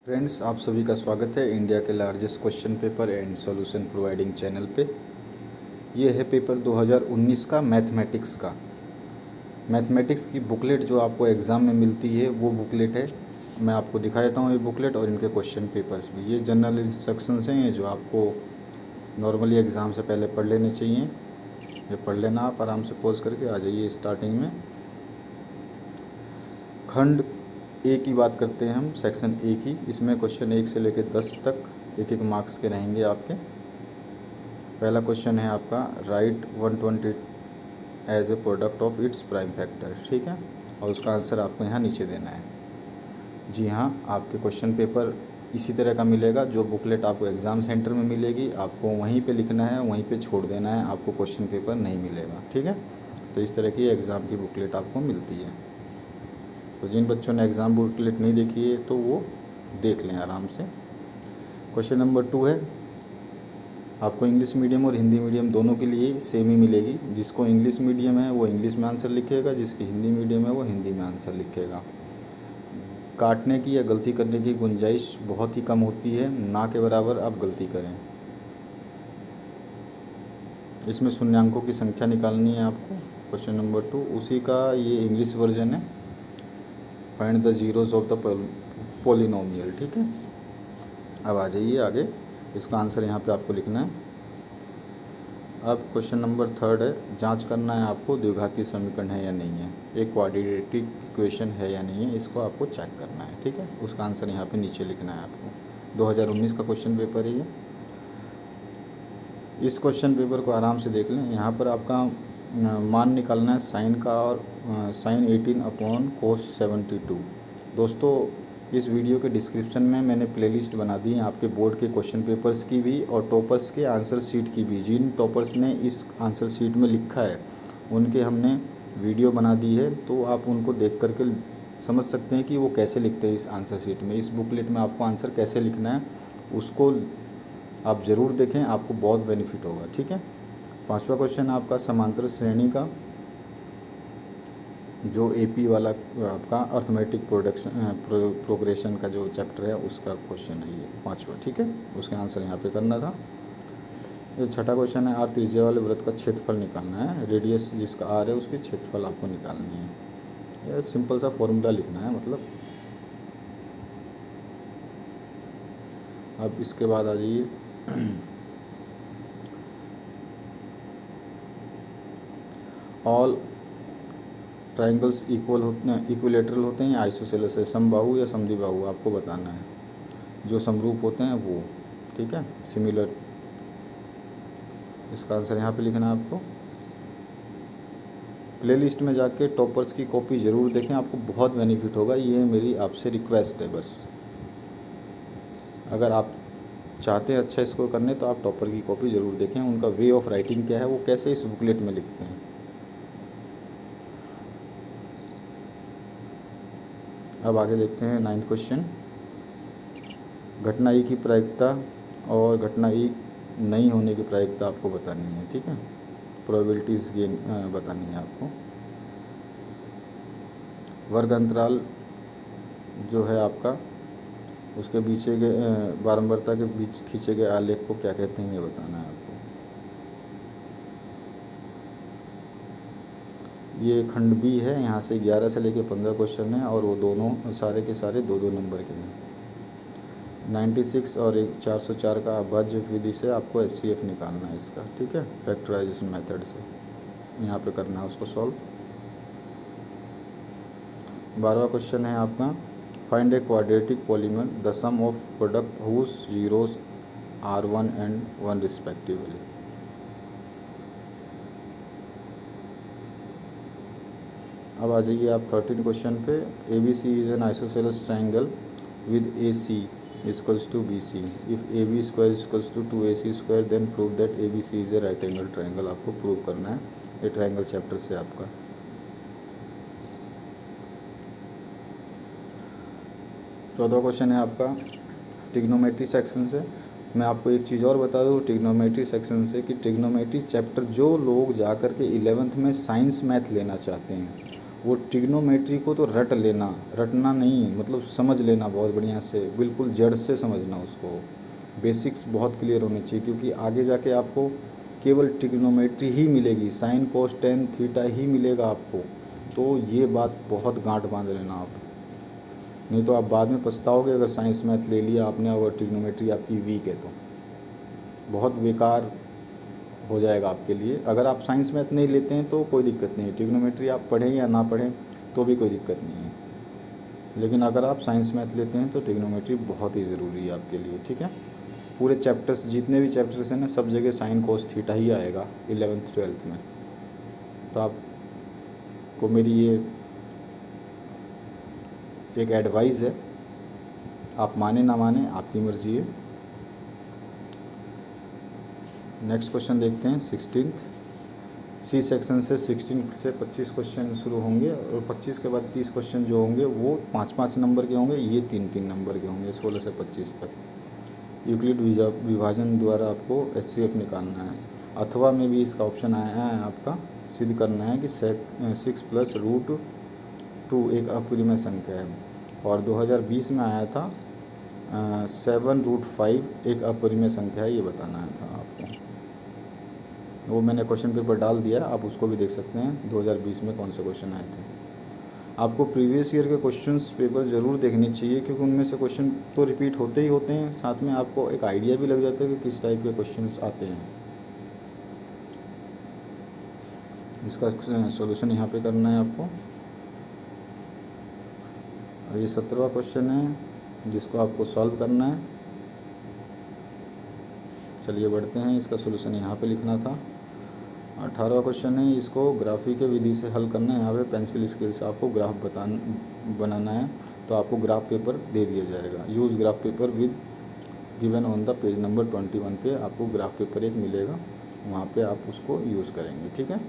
Friends, आप सभी का स्वागत है इंडिया के largest question paper and solution providing channel पे। ये है पेपर 2019 का मैथमेटिक्स का। मैथमेटिक्स की बुकलेट जो आपको एग्ज़ाम में मिलती है वो बुकलेट है। मैं आपको दिखा देता हूँ ये बुकलेट और इनके क्वेश्चन पेपर्स भी। ये जनरल इंस्ट्रक्शंस हैं जो आपको नॉर्मली एग्ज़ाम से पहले पढ़ लेने चाहिए। ये पढ़ लेना आप आराम से पॉज करके। आ जाइए स्टार्टिंग में। खंड ए की बात करते हैं हम, सेक्शन ए की। इसमें क्वेश्चन 1 से लेकर 10 तक एक मार्क्स के रहेंगे आपके। पहला क्वेश्चन है आपका, write 120 as a product of its prime factor. ठीक है, और उसका आंसर आपको यहाँ नीचे देना है। जी हाँ, आपके क्वेश्चन पेपर इसी तरह का मिलेगा। जो बुकलेट आपको एग्ज़ाम सेंटर में मिलेगी आपको वहीं पे लिखना है, वहीं पे छोड़ देना है, आपको क्वेश्चन पेपर नहीं मिलेगा। ठीक है, तो इस तरह की एग्ज़ाम की बुकलेट आपको मिलती है। तो जिन बच्चों ने एग्ज़ाम बुकलेट नहीं देखी है तो वो देख लें आराम से। क्वेश्चन नंबर 2 है, आपको इंग्लिश मीडियम और हिंदी मीडियम दोनों के लिए सेम ही मिलेगी। जिसको इंग्लिश मीडियम है वो इंग्लिश में आंसर लिखेगा, जिसकी हिंदी मीडियम है वो हिंदी में आंसर लिखेगा। काटने की या गलती करने की गुंजाइश बहुत ही कम होती है, ना के बराबर आप गलती करें। इसमें शून्यांकों की संख्या निकालनी है आपको। क्वेश्चन नंबर 2 उसी का ये इंग्लिश वर्जन है, find the zeros of the polynomial. ठीक है, अब आ जाइए आगे। इसका आंसर यहाँ पे आपको लिखना है। अब क्वेश्चन नंबर 3 है, जांच करना है आपको द्विघातीय समीकरण है या नहीं है, एक क्वाड्रेटिक इक्वेशन है या नहीं है, इसको आपको चेक करना है। ठीक है, उसका आंसर यहाँ पे नीचे लिखना है आपको। 2019 का क्वेश्चन पेपर है ये। इस क्वेश्चन पेपर को आराम से देख लें। यहाँ पर आपका मान निकालना है साइन का, और साइन 18/cos72। दोस्तों, इस वीडियो के डिस्क्रिप्शन में मैंने प्लेलिस्ट बना दी है आपके बोर्ड के क्वेश्चन पेपर्स की भी और टॉपर्स के आंसर शीट की भी। जिन टॉपर्स ने इस आंसर शीट में लिखा है उनके हमने वीडियो बना दी है, तो आप उनको देख करके समझ सकते हैं कि वो कैसे लिखते हैं इस आंसर शीट में। इस बुकलेट में आपको आंसर कैसे लिखना है उसको आप ज़रूर देखें, आपको बहुत बेनिफिट होगा। ठीक है, 5वां क्वेश्चन आपका समांतर श्रेणी का, जो एपी वाला आपका अर्थमेटिक प्रोग्रेशन का जो चैप्टर है उसका क्वेश्चन है ये 5वां। ठीक है, उसका आंसर यहाँ पे करना था। ये 6ठा क्वेश्चन है, आर त्रिज्या वाले वृत्त का क्षेत्रफल निकालना है। रेडियस जिसका आर है उसकी क्षेत्रफल आपको निकालनी है। ये सिंपल सा फॉर्मूला लिखना है मतलब। अब इसके बाद आ जाइए ऑल ट्राइंगल्स इक्वल होते हैं, इक्विलेटरल होते हैं या आइसोसेलेस है, समबाहु या समद्विबाहु आपको बताना है। जो समरूप होते हैं वो। ठीक है, सिमिलर। इसका आंसर यहाँ पे लिखना है आपको। प्लेलिस्ट में जाके टॉपर्स की कॉपी ज़रूर देखें, आपको बहुत बेनिफिट होगा। ये मेरी आपसे रिक्वेस्ट है बस। अगर आप चाहते हैं अच्छा स्कोर करने तो आप टॉपर की कॉपी ज़रूर देखें। उनका वे ऑफ राइटिंग क्या है, वो कैसे इस बुकलेट में लिखते हैं। अब आगे देखते हैं 9th क्वेश्चन। घटना ई की प्रायिकता और घटना ई नहीं होने की प्रायिकता आपको बतानी है। ठीक है, प्रोबेबिलिटीज़ गेन बतानी है आपको। वर्ग अंतराल जो है आपका, उसके पीछे के बारंबारता के बीच खींचे गए आलेख को क्या कहते हैं ये बताना है आपको। ये खंड बी है, यहाँ से 11 से लेकर 15 क्वेश्चन हैं और वो दोनों सारे के सारे 2-2 नंबर के हैं। 96 और 404 का अभाज्य विधि से आपको SCF निकालना है इसका। ठीक है, फैक्टराइजेशन मेथड से यहाँ पे करना है उसको सॉल्व। 12वां क्वेश्चन है आपका, find a quadratic polynomial the sum of product whose zeros are 1 and 1 respectively. अब आ जाइए आप 13 क्वेश्चन पे। ABC is an isosceles triangle with AC equals to BC। If AB square equals to 2AC square then prove that ABC is a right angle triangle. आपको prove करना है ये triangle chapter से आपका। चौदह क्वेश्चन है आपका ट्रिग्नोमेट्री सेक्शन से। मैं आपको एक चीज़ और बता दूँ ट्रिग्नोमेट्री सेक्शन से कि ट्रिग्नोमेट्री चैप्टर जो लोग जा कर के 11th में साइंस मैथ लेना चाहते हैं वो ट्रिग्नोमेट्री को तो रटना नहीं, मतलब समझ लेना बहुत बढ़िया से, बिल्कुल जड़ से समझना उसको। बेसिक्स बहुत क्लियर होने चाहिए, क्योंकि आगे जाके आपको केवल ट्रिग्नोमेट्री ही मिलेगी, साइन कोस टेन थीटा ही मिलेगा आपको। तो ये बात बहुत गांठ बांध लेना आप, नहीं तो आप बाद में पछताओगे अगर साइंस मैथ ले लिया आपने और ट्रिग्नोमेट्री आपकी वीक है तो बहुत बेकार हो जाएगा आपके लिए। अगर आप साइंस मैथ नहीं लेते हैं तो कोई दिक्कत नहीं है, ट्रिग्नोमेट्री आप पढ़ें या ना पढ़ें तो भी कोई दिक्कत नहीं है, लेकिन अगर आप साइंस मैथ लेते हैं तो ट्रिग्नोमेट्री बहुत ही ज़रूरी है आपके लिए, ठीक है। पूरे चैप्टर्स, जितने भी चैप्टर्स हैं ना, सब जगह साइन कोस थीटा ही आएगा 11th 12th में। तो आपको मेरी ये एक एडवाइस है, आप माने ना माने आपकी मर्ज़ी है। नेक्स्ट क्वेश्चन देखते हैं 16th सी सेक्शन से। 16 से 25 क्वेश्चन शुरू होंगे और 25 के बाद 30 क्वेश्चन जो होंगे वो 5-5 नंबर के होंगे, ये 3-3 नंबर के होंगे 16 से 25 तक। यूक्लिड विभाजन द्वारा आपको HCF निकालना है, अथवा में भी इसका ऑप्शन आया है आपका, सिद्ध करना है कि 6 + √2 एक अपरिमेय संख्या है। और 2020 में आया था 7√5 एक अपरिमेय संख्या है, ये बताना था आपको। वो मैंने क्वेश्चन पेपर डाल दिया, आप उसको भी देख सकते हैं 2020 में कौन से क्वेश्चन आए थे। आपको प्रीवियस ईयर के क्वेश्चंस पेपर ज़रूर देखने चाहिए, क्योंकि उनमें से क्वेश्चन तो रिपीट होते ही होते हैं, साथ में आपको एक आइडिया भी लग जाता है कि किस टाइप के क्वेश्चंस आते हैं। इसका सॉल्यूशन यहाँ पे करना है आपको। और ये 17वां क्वेश्चन है जिसको आपको सॉल्व करना है। चलिए बढ़ते हैं, इसका सॉल्यूशन यहाँ पे लिखना था। 18वां क्वेश्चन है, इसको ग्राफिक विधि से हल करना है। यहाँ पे पेंसिल स्केल से आपको ग्राफ बनाना है, तो आपको ग्राफ पेपर दे दिया जाएगा। Use graph paper with given on the page number 21 पे आपको ग्राफ पेपर एक मिलेगा, वहाँ पे आप उसको यूज़ करेंगे, ठीक है।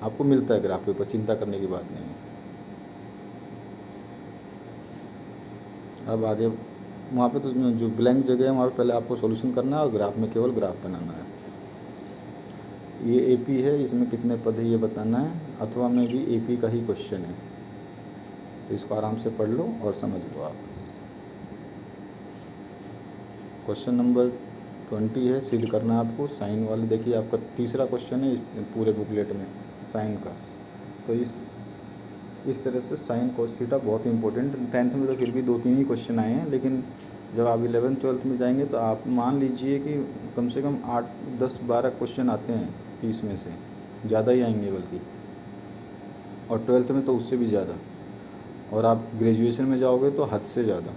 आपको मिलता है ग्राफ पेपर, चिंता करने की बात नहीं है। अब आगे वहाँ पे तो जो ब्लैंक जगह है वहाँ पे पहले आपको सॉल्यूशन करना है और ग्राफ में केवल ग्राफ बनाना है। ये AP है, इसमें कितने पद है ये बताना है, अथवा में भी AP का ही क्वेश्चन है, तो इसको आराम से पढ़ लो और समझ लो आप। क्वेश्चन नंबर 20 है, सिद्ध करना है आपको साइन वाले। देखिए आपका तीसरा क्वेश्चन है इस पूरे बुकलेट में साइन का। तो इस तरह से साइन कोस थीटा बहुत इंपॉर्टेंट। 10th में तो फिर भी 2-3 ही क्वेश्चन आए हैं, लेकिन जब आप 11th 12th में जाएंगे तो आप मान लीजिए कि कम से कम 8, 10, 12 क्वेश्चन आते हैं 30 में से, ज़्यादा ही आएंगे बल्कि, और 12th में तो उससे भी ज़्यादा, और आप ग्रेजुएशन में जाओगे तो हद से ज़्यादा।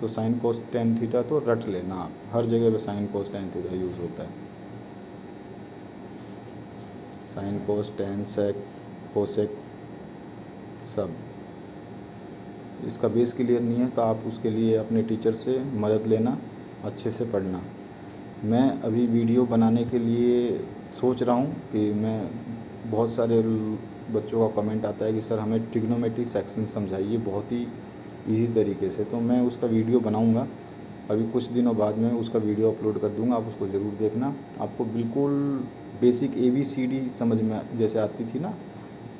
तो साइन कोस टेन थीटा तो रट लेना आप, हर जगह पे sine cos tan theta use होता है। Sine cos tan sec cosec सब। इसका बेस क्लियर नहीं है तो आप उसके लिए अपने टीचर से मदद लेना, अच्छे से पढ़ना। मैं अभी वीडियो बनाने के लिए सोच रहा हूँ कि मैं, बहुत सारे बच्चों का कमेंट आता है कि सर हमें ट्रिग्नोमेट्री सेक्शन समझाइए बहुत ही इजी तरीके से, तो मैं उसका वीडियो बनाऊँगा। अभी कुछ दिनों बाद में उसका वीडियो अपलोड कर दूँगा, आप उसको ज़रूर देखना। आपको बिल्कुल बेसिक ABCD समझ में जैसे आती थी ना,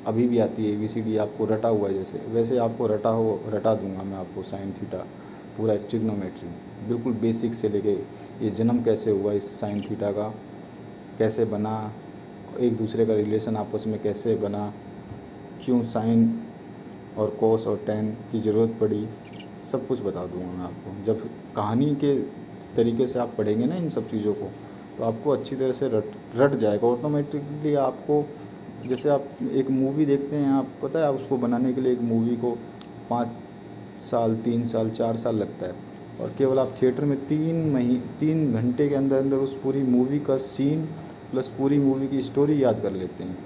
अभी भी आती है ABCD, आपको रटा हुआ है जैसे, वैसे आपको रटा दूंगा मैं आपको साइन थीटा पूरा ट्रिग्नोमेट्री, बिल्कुल बेसिक से लेके ये जन्म कैसे हुआ इस साइन थीटा का, कैसे बना, एक दूसरे का रिलेशन आपस में कैसे बना, क्यों साइन और कोस और टेन की ज़रूरत पड़ी, सब कुछ बता दूंगा मैं आपको। जब कहानी के तरीके से आप पढ़ेंगे ना इन सब चीज़ों को, तो आपको अच्छी तरह से रट जाएगा ऑटोमेटिकली। आपको जैसे आप एक मूवी देखते हैं, आप पता है आप उसको बनाने के लिए एक मूवी को 5 साल 3 साल 4 साल लगता है, और केवल आप थिएटर में 3 घंटे के अंदर अंदर उस पूरी मूवी का सीन प्लस पूरी मूवी की स्टोरी याद कर लेते हैं।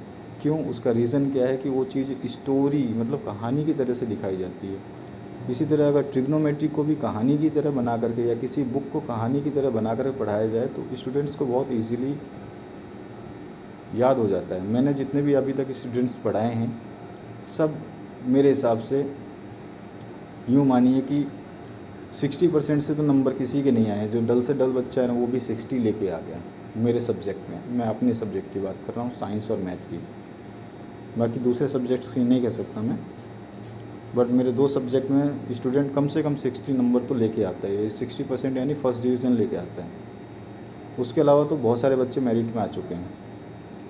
क्यों? उसका रीज़न क्या है कि वो चीज़ स्टोरी मतलब कहानी की तरह से दिखाई जाती है। इसी तरह अगर ट्रिग्नोमेट्री को भी कहानी की तरह बना करके या किसी बुक को कहानी की तरह बना कर पढ़ाया जाए तो स्टूडेंट्स को बहुत ईजीली याद हो जाता है। मैंने जितने भी अभी तक स्टूडेंट्स पढ़ाए हैं, सब मेरे हिसाब से यूँ मानिए कि 60% से तो नंबर किसी के नहीं आए। जो डल से डल बच्चा है ना, वो भी 60 लेके आ गया मेरे सब्जेक्ट में। मैं अपने सब्जेक्ट की बात कर रहा हूँ, साइंस और मैथ की। बाकी दूसरे सब्जेक्ट्स की नहीं कह सकता मैं, बट मेरे 2 सब्जेक्ट में स्टूडेंट कम से कम 60 नंबर तो लेके आता है, 60% यानी फर्स्ट डिवीज़न लेके आता है। उसके अलावा तो बहुत सारे बच्चे मेरिट में आ चुके हैं।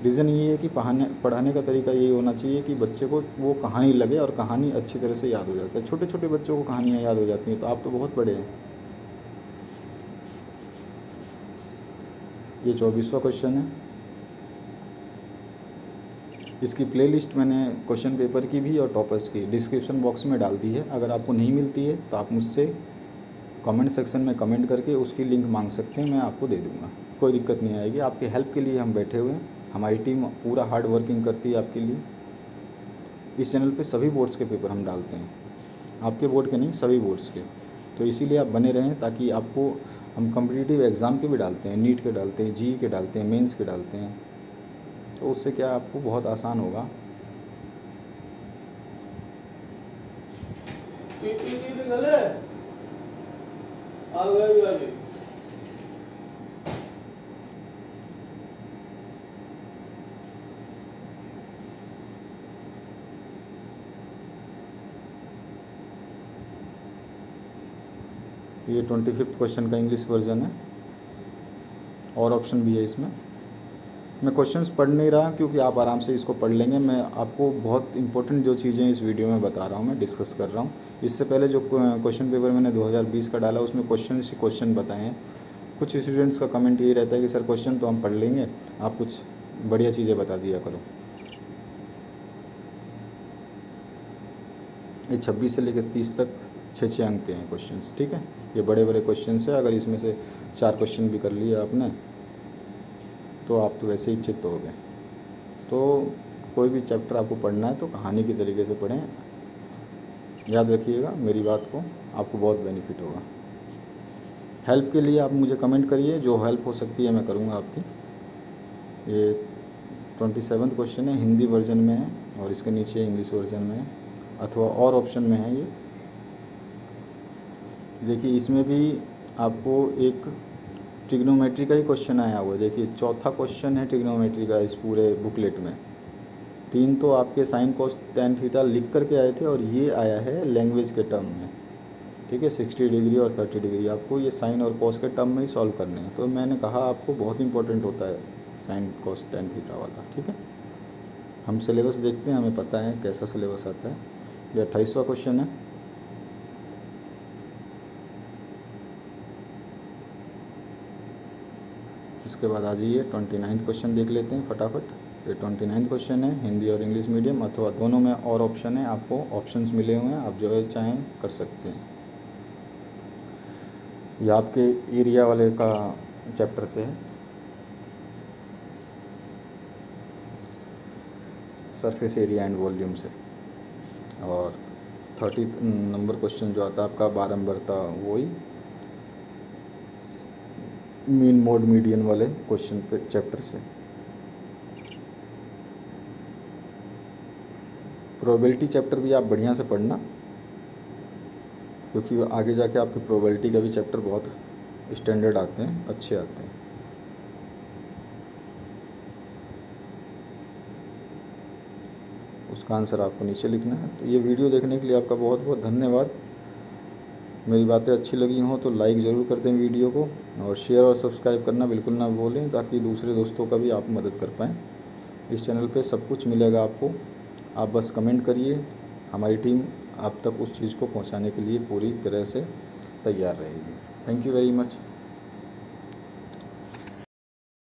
रीज़न ये है कि पढ़ाने का तरीका यही होना चाहिए कि बच्चे को वो कहानी लगे और कहानी अच्छी तरह से याद हो जाता है। छोटे छोटे बच्चों को कहानियाँ याद हो जाती हैं, तो आप तो बहुत बड़े हैं। ये 24वां क्वेश्चन है। इसकी प्लेलिस्ट मैंने क्वेश्चन पेपर की भी और टॉपर्स की डिस्क्रिप्शन बॉक्स में डाल दी है। अगर आपको नहीं मिलती है तो आप मुझसे कमेंट सेक्शन में कमेंट करके उसकी लिंक मांग सकते हैं, मैं आपको दे दूँगा, कोई दिक्कत नहीं आएगी। आपके हेल्प के लिए हम बैठे हुए हैं, हमारी टीम पूरा हार्ड वर्किंग करती है आपके लिए। इस चैनल पे सभी बोर्ड्स के पेपर हम डालते हैं, आपके बोर्ड के नहीं, सभी बोर्ड्स के। तो इसीलिए आप बने रहें, ताकि आपको हम कॉम्पिटिटिव एग्ज़ाम के भी डालते हैं, नीट के डालते हैं, जीई के डालते हैं, मेंस के डालते हैं, तो उससे क्या आपको बहुत आसान होगा। ये 25th क्वेश्चन का इंग्लिश वर्जन है, और ऑप्शन भी है इसमें। मैं क्वेश्चंस पढ़ नहीं रहा क्योंकि आप आराम से इसको पढ़ लेंगे। मैं आपको बहुत इंपॉर्टेंट जो चीज़ें इस वीडियो में बता रहा हूँ, मैं डिस्कस कर रहा हूँ। इससे पहले जो क्वेश्चन पेपर मैंने 2020 का डाला उसमें क्वेश्चन बताए हैं। कुछ स्टूडेंट्स का कमेंट ये रहता है कि सर क्वेश्चन तो हम पढ़ लेंगे, आप कुछ बढ़िया चीज़ें बता दिया करो। ये 26 से लेकर 30 तक 6 अंक के हैं क्वेश्चंस, ठीक है। ये बड़े बड़े क्वेश्चंस है। अगर इसमें से 4 क्वेश्चन भी कर लिए आपने तो आप तो वैसे ही चित्त हो गए। तो कोई भी चैप्टर आपको पढ़ना है तो कहानी की तरीके से पढ़ें। याद रखिएगा मेरी बात को, आपको बहुत बेनिफिट होगा। हेल्प के लिए आप मुझे कमेंट करिए, जो हेल्प हो सकती है मैं करूँगा आपकी। ये 27वां क्वेश्चन है, हिंदी वर्जन में है और इसके नीचे इंग्लिश वर्जन में है, अथवा और ऑप्शन में है। ये देखिए, इसमें भी आपको एक ट्रिग्नोमेट्री का ही क्वेश्चन आया हुआ है। देखिए, चौथा क्वेश्चन है ट्रिग्नोमेट्री का इस पूरे बुकलेट में। 3 तो आपके साइन कोस टैन थीटा लिख करके आए थे, और ये आया है लैंग्वेज के टर्म में, ठीक है। 60 डिग्री और 30 डिग्री आपको ये साइन और कॉस के टर्म में ही सॉल्व करने हैं। तो मैंने कहा आपको बहुत इंपॉर्टेंट होता है साइन कॉस टैन थीटा वाला, ठीक है। हम सिलेबस देखते हैं, हमें पता है कैसा सिलेबस आता है। ये 28वां क्वेश्चन है। इसके बाद आ जाइए 29वां क्वेश्चन देख लेते हैं फटाफट। ये 29वां क्वेश्चन है, हिंदी और इंग्लिश मीडियम अथवा दोनों में और ऑप्शन है। आपको ऑप्शंस मिले हुए हैं, आप जो चाहें कर सकते हैं। ये आपके एरिया वाले का चैप्टर से है, सरफेस एरिया एंड वॉल्यूम से। और 30 नंबर क्वेश्चन जो आता है आपका बारंबारता, वही मीन मोड मीडियन वाले क्वेश्चन पे चैप्टर से। प्रोबेबिलिटी चैप्टर भी आप बढ़िया से पढ़ना, क्योंकि आगे जाके आपके प्रोबेबिलिटी का भी चैप्टर बहुत स्टैंडर्ड आते हैं, अच्छे आते हैं। उसका आंसर आपको नीचे लिखना है। तो ये वीडियो देखने के लिए आपका बहुत बहुत धन्यवाद। मेरी बातें अच्छी लगी हों तो लाइक ज़रूर कर दें वीडियो को, और शेयर और सब्सक्राइब करना बिल्कुल ना भूलें, ताकि दूसरे दोस्तों का भी आप मदद कर पाएँ। इस चैनल पे सब कुछ मिलेगा आपको, आप बस कमेंट करिए। हमारी टीम आप तक उस चीज़ को पहुंचाने के लिए पूरी तरह से तैयार रहेगी। Thank you very much.